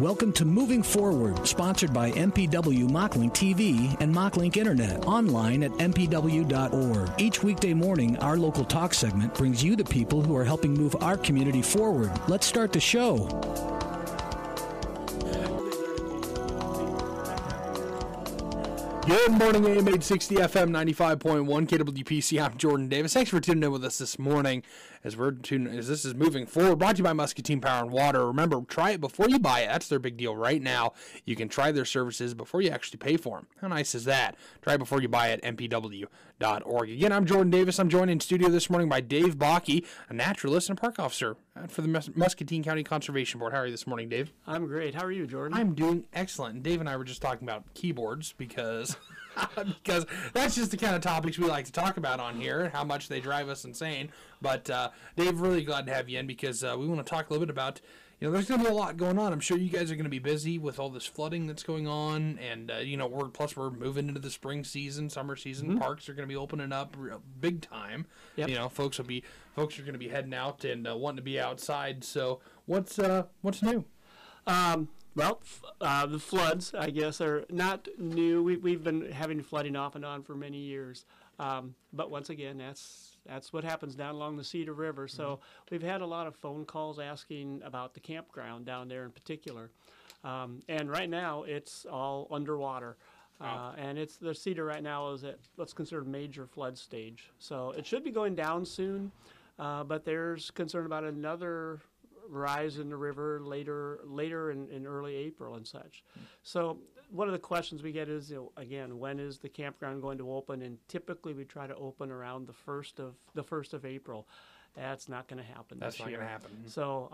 Welcome to Moving Forward, sponsored by MPW Mocklink TV and Mocklink Internet, online at mpw.org. Each weekday morning, our local talk segment brings you the people who are helping move our community forward. Let's start the show. Good morning, AM 860 FM 95.1 KWPC. I'm Jordan Davis. Thanks for tuning in with us this morning as this is Moving Forward, brought to you by Muscatine Power and Water. Remember, try it before you buy it. That's their big deal right now. You can try their services before you actually pay for them. How nice is that? Try it before you buy it at mpw.org. Again, I'm Jordan Davis. I'm joined in studio this morning by Dave Bakke, a naturalist and a park officer for the Muscatine County Conservation Board. How are you this morning, Dave? I'm great. How are you, Jordan? I'm doing excellent. And Dave and I were just talking about keyboards because that's just the kind of topics we like to talk about on here, how much they drive us insane. But Dave, really glad to have you in because we want to talk a little bit about, there's going to be a lot going on. I'm sure you guys are going to be busy with all this flooding that's going on, and we're moving into the spring season, summer season. Mm-hmm. Parks are going to be opening up big time. Yep. Folks are going to be heading out and wanting to be outside. So what's new? The floods, I guess, are not new. We've been having flooding off and on for many years. But once again, that's what happens down along the Cedar River. So we've had a lot of phone calls asking about the campground down there in particular. And right now, it's all underwater. And the Cedar right now is at what's considered major flood stage. So it should be going down soon, but there's concern about another rise in the river later in early April and such. So one of the questions we get is, again, when is the campground going to open? And typically we try to open around the first of April. That's not going to happen this year. That's not going to happen. So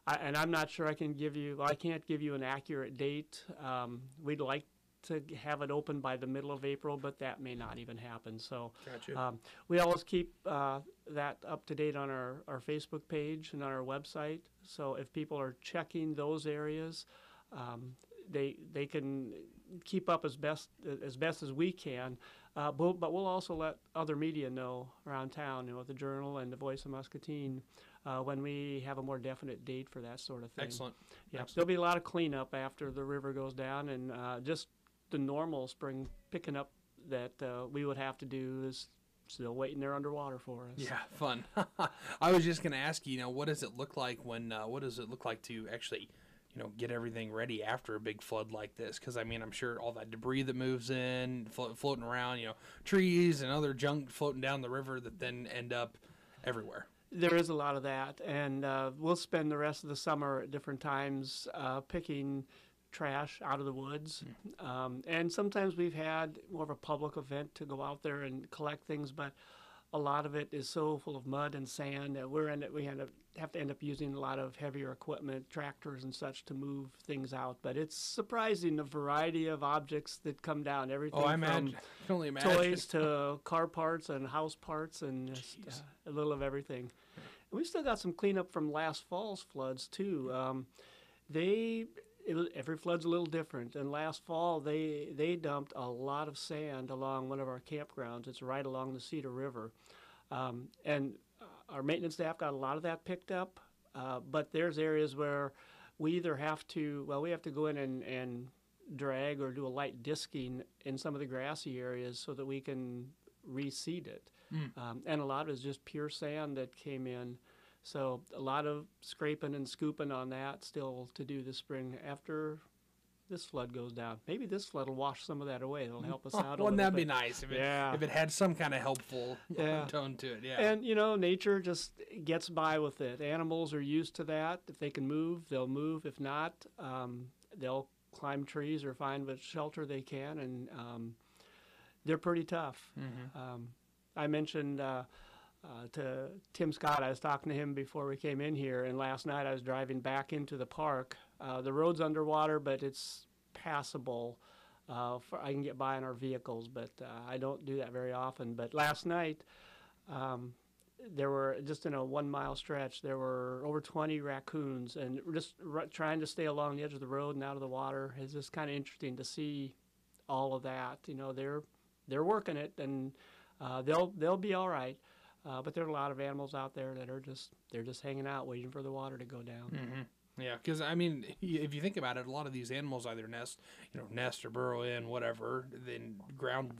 I'm not sure I can't give you an accurate date. We'd like to have it open by the middle of April, but that may not even happen. So gotcha. We always keep that up to date on our Facebook page and on our website. So if people are checking those areas, they can keep up as best as we can. But we'll also let other media know around town, the Journal and the Voice of Muscatine, when we have a more definite date for that sort of thing. Excellent. Yeah, Excellent. There'll be a lot of cleanup after the river goes down, and just the normal spring picking up that we would have to do is still waiting there underwater for us. Yeah, fun. I was just going to ask you, what does it look like what does it look like to actually, get everything ready after a big flood like this? Because, I'm sure all that debris that moves in, floating around, trees and other junk floating down the river that then end up everywhere. There is a lot of that, and we'll spend the rest of the summer at different times picking trash out of the woods. And sometimes we've had more of a public event to go out there and collect things, but a lot of it is so full of mud and sand that we have to end up using a lot of heavier equipment, tractors and such, to move things out. But it's surprising the variety of objects that come down. Everything from toys to car parts and house parts and just, a little of everything. And we've still got some cleanup from last fall's floods too. Every flood's a little different, and last fall they dumped a lot of sand along one of our campgrounds. It's right along the Cedar River, and our maintenance staff got a lot of that picked up, but there's areas where we either have to go in and drag or do a light disking in some of the grassy areas so that we can reseed it. And a lot of it is just pure sand that came in. So a lot of scraping and scooping on that still to do this spring after this flood goes down. Maybe this flood will wash some of that away. It'll help us out a little bit. Wouldn't that be nice if it had some kind of helpful tone to it? Yeah. And, nature just gets by with it. Animals are used to that. If they can move, they'll move. If not, they'll climb trees or find what shelter they can, and they're pretty tough. Mm-hmm. I mentioned to Tim Scott, I was talking to him before we came in here, and last night I was driving back into the park. The road's underwater, but it's passable. I can get by in our vehicles, but I don't do that very often. But last night, there were, just in a 1 mile stretch, there were over 20 raccoons, and just trying to stay along the edge of the road and out of the water. It's just kind of interesting to see all of that. They're working it, and they'll be all right. But there are a lot of animals out there that are just hanging out, waiting for the water to go down. Mm-hmm. Yeah, because I mean, if you think about it, a lot of these animals either nest or burrow in whatever, then ground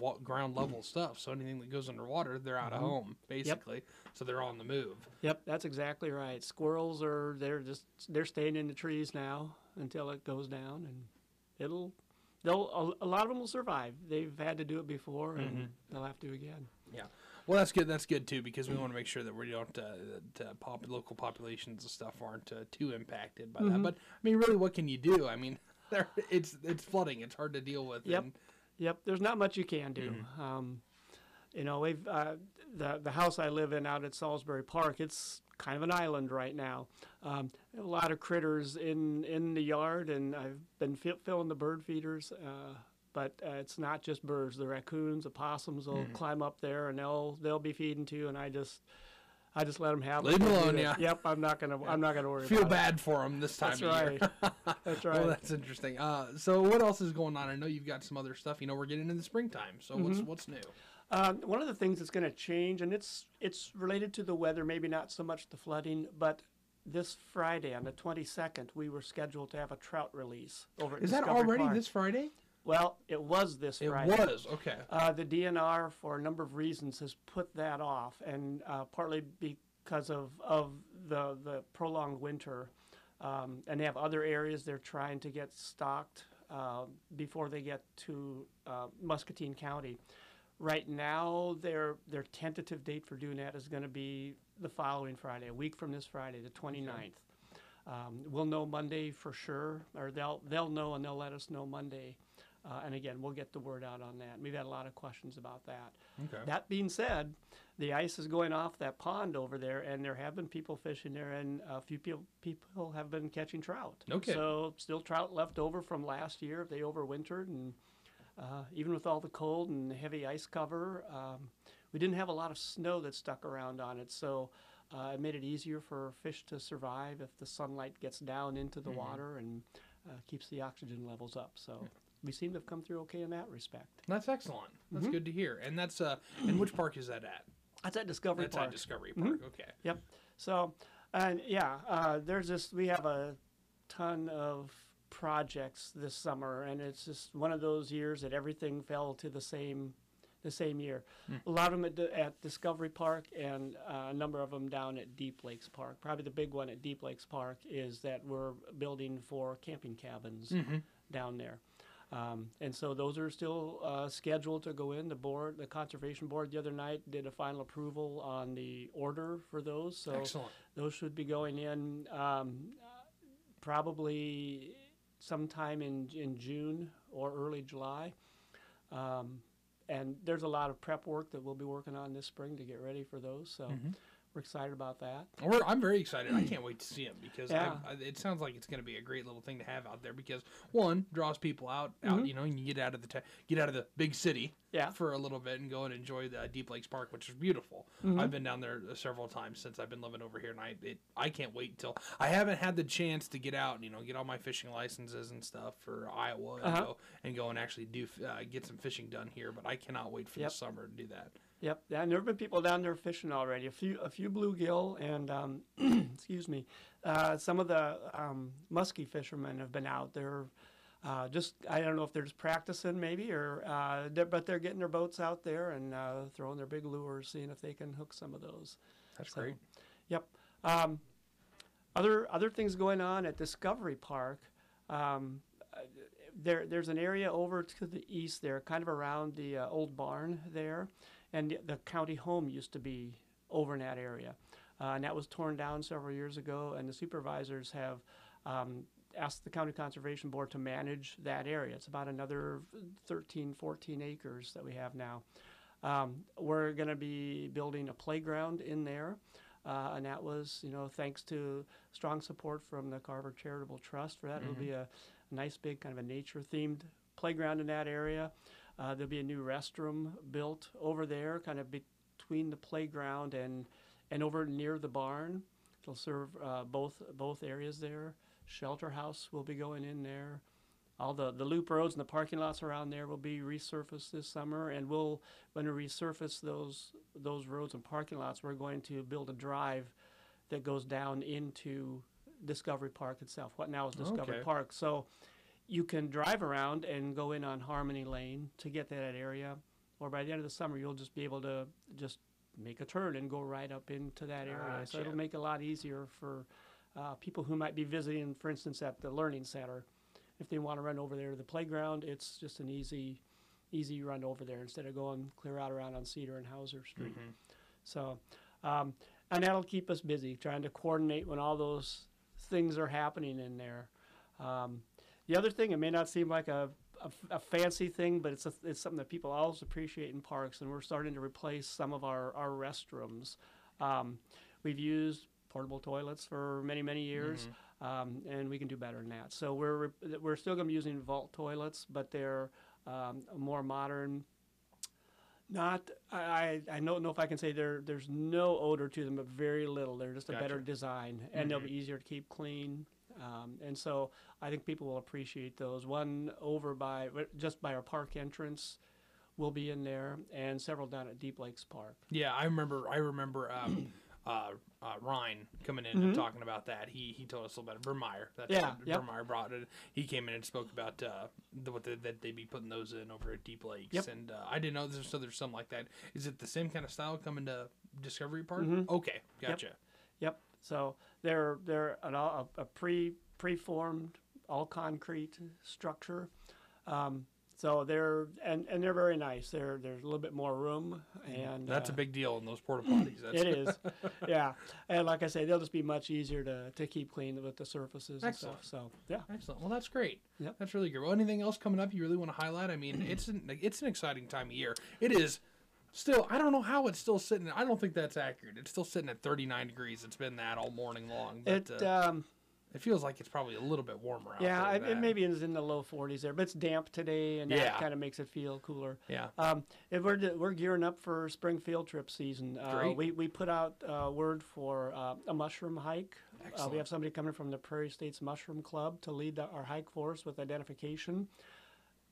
level stuff. So anything that goes underwater, they're out of home basically. So they're on the move. Yep, that's exactly right. Squirrels they're staying in the trees now until it goes down, and a lot of them will survive. They've had to do it before, and they'll have to again. Yeah. Well, that's good. That's good too, because we want to make sure that we don't local populations and stuff aren't too impacted by that. But I mean, really, what can you do? I mean, it's flooding. It's hard to deal with. Yep. There's not much you can do. We've the house I live in out at Salisbury Park. It's kind of an island right now. A lot of critters in the yard, and I've been filling the bird feeders. But it's not just birds. The raccoons, the possums will climb up there, and they'll be feeding too. And I just let them have it. Leave them alone, yeah. Yep, I'm not gonna worry. Feel about bad it. for them this time That's of right. year. That's right. Well, that's interesting. So what else is going on? I know you've got some other stuff. We're getting into the springtime. So what's new? One of the things that's going to change, and it's related to the weather, maybe not so much the flooding, but this Friday on the 22nd, we were scheduled to have a trout release over at Is that Discovery already Park. this Friday? Well, it was this Friday. It was, okay. The DNR, for a number of reasons, has put that off, and partly because of the prolonged winter. And they have other areas they're trying to get stocked before they get to Muscatine County. Right now, their tentative date for doing that is going to be the following Friday, a week from this Friday, the 29th. Okay. We'll know Monday for sure, or they'll know and they'll let us know Monday. And again, we'll get the word out on that. We've had a lot of questions about that. Okay. That being said, the ice is going off that pond over there, and there have been people fishing there, and a few people have been catching trout. Okay. So still trout left over from last year if they overwintered, and even with all the cold and the heavy ice cover, we didn't have a lot of snow that stuck around on it, so it made it easier for fish to survive if the sunlight gets down into the water and keeps the oxygen levels up. So we seem to have come through okay in that respect. That's excellent. That's good to hear. And that's and which park is that at? That's at Discovery Park. That's at Discovery Park. Okay. Yep. So, and we have a ton of projects this summer, and it's just one of those years that everything fell to the same year. A lot of them at Discovery Park, and a number of them down at Deep Lakes Park. Probably the big one at Deep Lakes Park is that we're building 4 camping cabins down there. And so those are still scheduled to go in. The Conservation Board the other night did a final approval on the order for those. So excellent. Those should be going in probably sometime in June or early July. And there's a lot of prep work that we'll be working on this spring to get ready for those. So we're excited about that. I'm very excited. I can't wait to see them because it sounds like it's going to be a great little thing to have out there because one draws people out, and you get out of the big city for a little bit and go and enjoy the Deep Lakes Park, which is beautiful. I've been down there several times since I've been living over here, and I can't wait until I haven't had the chance to get out, get all my fishing licenses and stuff for Iowa and go and actually get some fishing done here. But I cannot wait for the summer to do that. Yep, and there have been people down there fishing already. A few bluegill and excuse me, some of the muskie fishermen have been out there. I don't know if they're just practicing maybe, but they're getting their boats out there and throwing their big lures, seeing if they can hook some of those. That's great. Yep. Other things going on at Discovery Park. There's an area over to the east there, kind of around the old barn there. And the county home used to be over in that area. And that was torn down several years ago, and the supervisors have asked the County Conservation Board to manage that area. It's about another 13, 14 acres that we have now. We're going to be building a playground in there, and that was, thanks to strong support from the Carver Charitable Trust for that. It'll be a nice big kind of a nature-themed playground in that area. There'll be a new restroom built over there, kind of between the playground and over near the barn. It'll serve both areas there. Shelter house will be going in there. All the loop roads and the parking lots around there will be resurfaced this summer, and when we resurface those roads and parking lots, we're going to build a drive that goes down into Discovery Park itself. What now is Discovery Okay. Park. So you can drive around and go in on Harmony Lane to get to that area, or by the end of the summer, you'll just be able to just make a turn and go right up into that area. So Gotcha. it'll make it a lot easier for people who might be visiting, for instance, at the Learning Center. If they want to run over there to the playground, it's just an easy run over there instead of going clear out around on Cedar and Hauser Street. Mm-hmm. So, and that'll keep us busy trying to coordinate when all those things are happening in there. The other thing, it may not seem like a fancy thing, but it's something that people always appreciate in parks, and we're starting to replace some of our restrooms. We've used portable toilets for many, many years, and we can do better than that. So we're still going to be using vault toilets, but they're more modern. I don't know if I can say there's no odor to them, but very little. They're just a better design, and they'll be easier to keep clean. And so I think people will appreciate those. One over just by our park entrance will be in there, and several down at Deep Lakes Park. Yeah, I remember Ryan coming in and talking about that. He told us a little bit. Vermeyer. Vermeyer brought it. He came in and spoke about that they'd be putting those in over at Deep Lakes. Yep. And I didn't know there's something like that. Is it the same kind of style coming to Discovery Park? Okay, gotcha. Yep. So they're a preformed, all concrete structure. So they're very nice. There's a little bit more room, and That's a big deal in those porta potties. it is, yeah. And like I say, they'll just be much easier to keep clean with the surfaces and Excellent. stuff. So yeah, Excellent. Well, that's great. Yep. That's really good. Well, anything else coming up you really want to highlight? I mean, it's an exciting time of year. It is. Still, I don't know how it's still sitting. I don't think that's accurate. It's still sitting at 39 degrees. It's been that all morning long. But, it feels like it's probably a little bit warmer out there. Yeah, it maybe is in the low 40s there, but it's damp today, and that kind of makes it feel cooler. Yeah. And we're gearing up for spring field trip season. Great. We put out word for a mushroom hike. We have somebody coming from the Prairie States Mushroom Club to lead our hike for us with identification.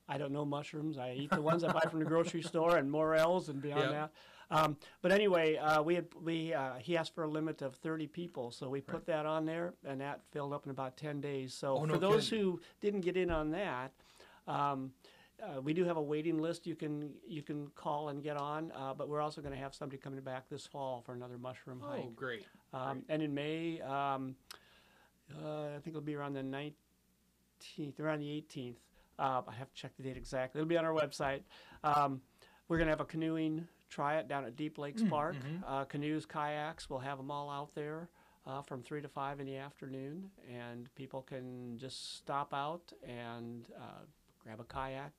I don't know mushrooms. I eat the ones I buy from the grocery store and morels and beyond that. But anyway, he asked for a limit of 30 people, so we put that on there, and that filled up in about 10 days. So for those who didn't get in on that, we do have a waiting list you can call and get on, but we're also going to have somebody coming back this fall for another mushroom hike. Oh, great. And in May, I think it'll be around the 19th, around the 18th. I have to check the date exactly. It'll be on our website. We're going to have a canoeing try-it down at Deep Lakes Park. Canoes, kayaks, we'll have them all out there from 3 to 5 in the afternoon. And people can just stop out and grab a kayak,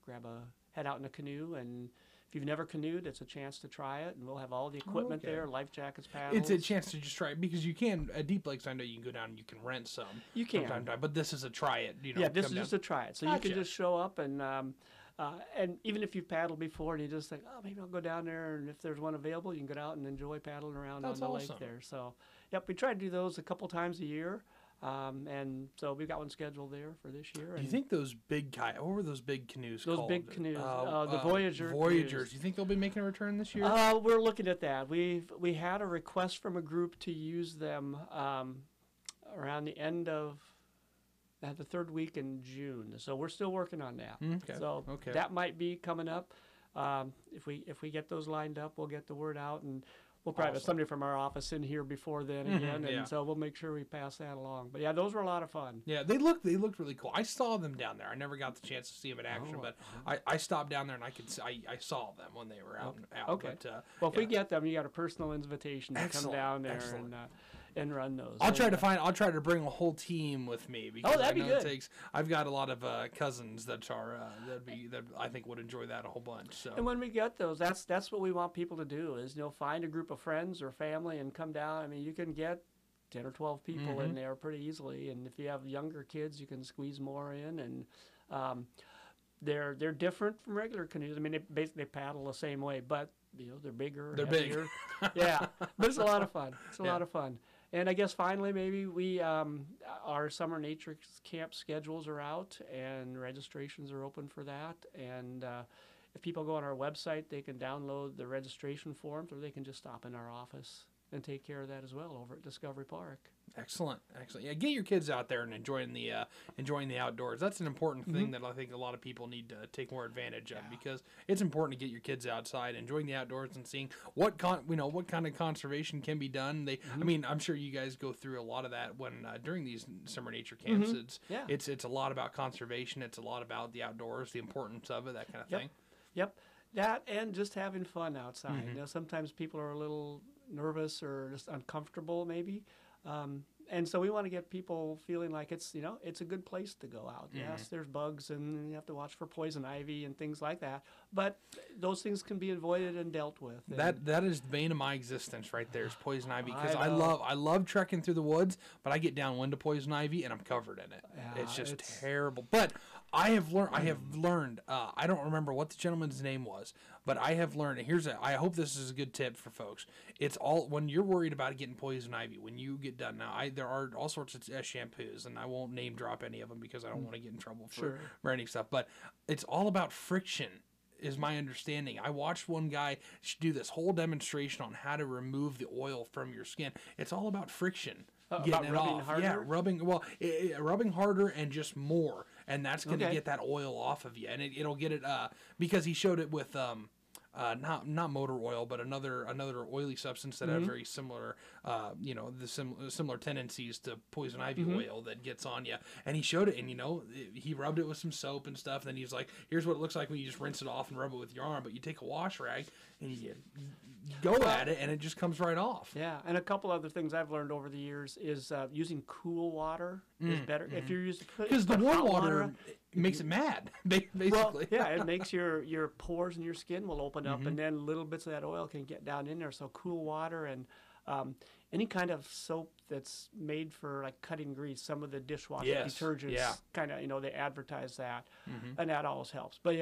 head out in a canoe. And if you've never canoed, it's a chance to try it. And we'll have all the equipment there, life jackets, paddles. It's a chance to just try it because you can, at Deep Lakes, I know you can go down and you can rent some. You can. From time to time, but this is a try it. Yeah, this is just a try it. So you can just show up and even if you've paddled before and you just think, oh, maybe I'll go down there, and if there's one available, you can get out and enjoy paddling around on the lake there. So, we try to do those a couple times a year. And so we've got one scheduled there for this year. Do you think those big what were those big canoes called? Those big canoes, the Voyager Voyagers. canoes. Do you think they'll be making a return this year? We're looking at that. We had a request from a group to use them around the end of the third week in June. So we're still working on that. Okay. So that might be coming up. If we get those lined up, we'll get the word out, and we'll probably have somebody from our office in here before then again, and so we'll make sure we pass that along. But yeah, those were a lot of fun. Yeah, they looked really cool. I saw them down there. I never got the chance to see them in action, but I stopped down there and I saw them when they were out. Okay. But, well, if we get them, you got a personal invitation to come down there and run those. I'll try to bring a whole team with me because I know I've got a lot of cousins that are that I think would enjoy that a whole bunch. So. And when we get those, that's what we want people to do is find a group of friends or family and come down. I mean, you can get 10 or 12 people in there pretty easily, and if you have younger kids, you can squeeze more in. And they're different from regular canoes. I mean, they paddle the same way, but they're bigger. They're heavier. Big. Yeah, but it's a lot of fun. It's a lot of fun. And I guess finally, maybe we our summer nature camp schedules are out and registrations are open for that. And if people go on our website, they can download the registration forms, or they can just stop in our office and take care of that as well over at Discovery Park. Excellent. Yeah, get your kids out there and enjoying the outdoors. That's an important thing that I think a lot of people need to take more advantage of, because it's important to get your kids outside, enjoying the outdoors, and seeing what kind of conservation can be done. I mean, I'm sure you guys go through a lot of that when during these summer nature camps. It's a lot about conservation. It's a lot about the outdoors, the importance of it, that kind of thing. Yep. That and just having fun outside. You know, sometimes people are a little nervous or just uncomfortable, maybe. And so we want to get people feeling like it's a good place to go out. Yes, there's bugs and you have to watch for poison ivy and things like that, but those things can be avoided and dealt with. That is the bane of my existence right there, is poison ivy, because I love trekking through the woods, but I get down one to poison ivy and I'm covered in it. Yeah, it's just terrible. But I have learned. I don't remember what the gentleman's name was, but I have learned. I hope this is a good tip for folks. It's all when you're worried about getting poison ivy. When you get done, there are all sorts of shampoos, and I won't name drop any of them because I don't want to get in trouble for any stuff. But it's all about friction, is my understanding. I watched one guy do this whole demonstration on how to remove the oil from your skin. It's all about friction. Getting it rubbing off. harder? Yeah, rubbing harder and just more, and that's going to get that oil off of you, and it'll get it because he showed it with not motor oil, but another oily substance that has very similar similar tendencies to poison ivy oil that gets on you. And he showed it, and he rubbed it with some soap and stuff. Then he's like, here's what it looks like when you just rinse it off and rub it with your arm. But you take a wash rag and you go at it, and it just comes right off. Yeah, and a couple other things I've learned over the years is using cool water is better. If you're using, because the warm water makes it mad, basically. Well, yeah, it makes your pores in your skin will open up, and then little bits of that oil can get down in there. So cool water and any kind of soap that's made for like cutting grease. Some of the dishwasher detergents, kind of, they advertise that, and that always helps. But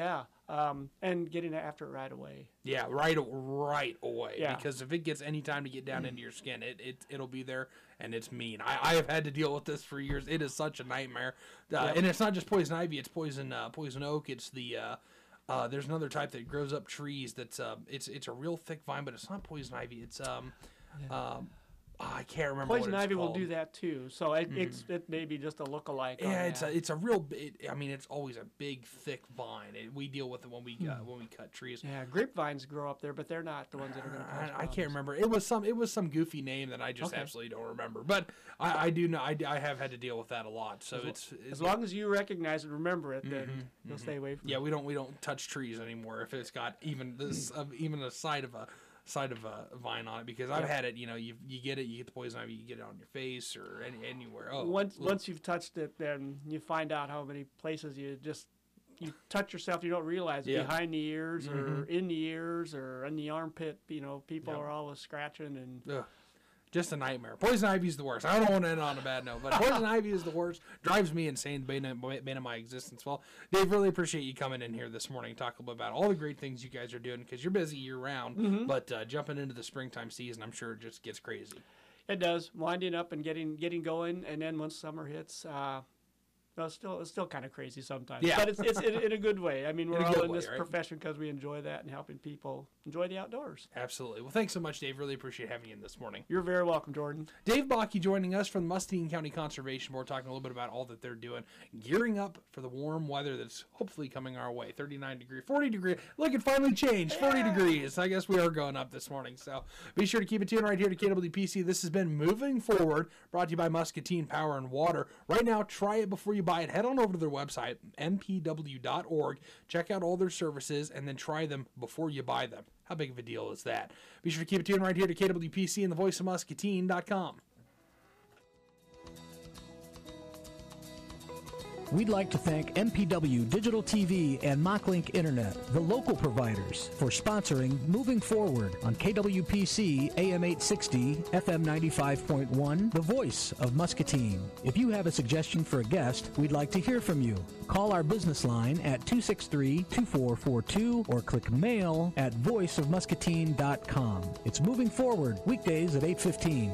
and getting after it right away. Yeah, right away. Yeah. Because if it gets any time to get down into your skin, it'll be there, and it's mean. I have had to deal with this for years. It is such a nightmare. And it's not just poison ivy. It's poison oak. It's the there's another type that grows up trees. That's it's a real thick vine, but it's not poison ivy. It's I can't remember. Poison what it's ivy called. will do that too. So it may be just a lookalike. Yeah, it's a real. It's always a big, thick vine. We deal with it when we cut trees. Yeah, grapevines grow up there, but they're not the ones that are going to cause I can't remember. It was some goofy name that I just absolutely don't remember. But I do know. I have had to deal with that a lot. So it's as long as you recognize and remember it, then you'll stay away from it. Yeah, we don't touch trees anymore if it's got even a side of a vine on it, because I've had it. You get it, you get the poison ivy, you get it on your face or anywhere. Once you've touched it, then you find out how many places you touch yourself. You don't realize behind the ears or in the ears or in the armpit. People are always scratching and. Ugh. Just a nightmare. Poison ivy is the worst. I don't want to end on a bad note, but poison ivy is the worst. Drives me insane, bane of my existence. Well, Dave, really appreciate you coming in here this morning, talk a little bit about all the great things you guys are doing, because you're busy year round, but jumping into the springtime season, I'm sure it just gets crazy. It does. Winding up and getting going, and then once summer hits, it's still kind of crazy sometimes. Yeah. But it's in a good way. I mean, we're all in this profession because we enjoy that and helping people enjoy the outdoors. Absolutely. Well, thanks so much, Dave. Really appreciate having you in this morning. You're very welcome, Jordan. Dave Bakke joining us from the Muscatine County Conservation Board, talking a little bit about all that they're doing, gearing up for the warm weather that's hopefully coming our way. 39 degree, 40 degree. Look, it finally changed. 40 degrees. I guess we are going up this morning. So be sure to keep it tuned right here to KWPC. This has been Moving Forward, brought to you by Muscatine Power and Water. Right now, try it before you buy it. Head on over to their website, mpw.org. Check out all their services, and then try them before you buy them. How big of a deal is that? Be sure to keep it tuned right here to KWPC and the voice of Muscatine.com. We'd like to thank MPW Digital TV and MockLink Internet, the local providers, for sponsoring Moving Forward on KWPC AM 860, FM 95.1, the voice of Muscatine. If you have a suggestion for a guest, we'd like to hear from you. Call our business line at 263-2442 or click mail at voiceofmuscatine.com. It's Moving Forward, weekdays at 8:15.